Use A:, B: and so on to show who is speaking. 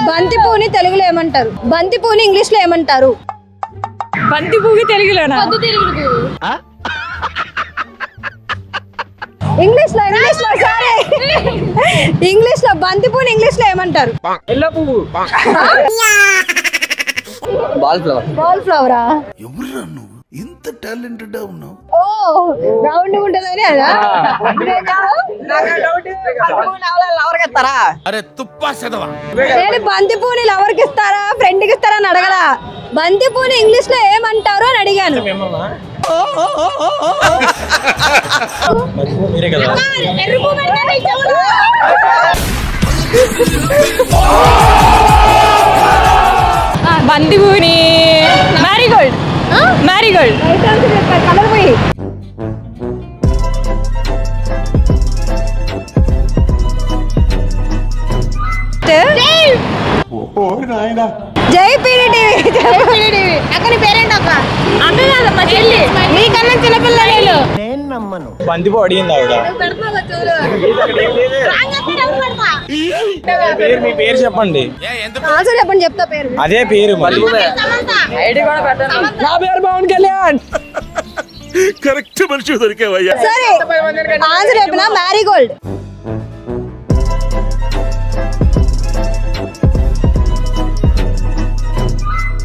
A: బంతి పువ్వుని తెలుగులో ఏమంటారు? బంతి పువ్వుని ఇంగ్లీష్ లో ఏమంటారు?
B: బంతి పువ్వు తెలుగులోనా?
A: ఇంగ్లీష్ లో బంతి పువ్వుని ఇంగ్లీష్ లో ఏమంటారు?
C: ఎల్లో పువ్వు. Ball flower.
A: బాల్ ఫ్లవరా?
D: ఎవరురా నువ్వు ఇంత టాలెంటెడ్ ఉన్నావు?
A: ఓ రౌండ్ ఉంటదని అదా?
D: అరే తుప్పా చదవా.
A: నేను బంతి పువ్వుని లవర్కి ఇస్తారా ఫ్రెండ్ కి ఇస్తారా అని అడగలా. బంతి పువ్వుని ఇంగ్లీష్ లో ఏమంటారు అని అడిగాను.
B: బంతి పువ్వుని మ్యారీగోల్డ్. మ్యారీగోల్డ్.
A: కలర్ పోయి జై పీడీటీవీ. అక్కడ పేరేంటి అక్క?
B: అక్క కాదు మా చెల్లి.
A: నీకన్నా చిన్నపిల్ల నేను.
C: బంతి పువ్వు అడిగింది ఆవిడ. మీ పేరు చెప్పండి.
A: ఆన్సర్ చెప్పండి చెప్తా పేరు.
C: అదే పేరు మరి. నా పేరు పవన్ కళ్యాణ్.
D: కరెక్ట్ మనిషి దొరికేవయ్యా.
A: సరే ఆన్సర్ చెప్పిన మ్యారీగోల్డ్.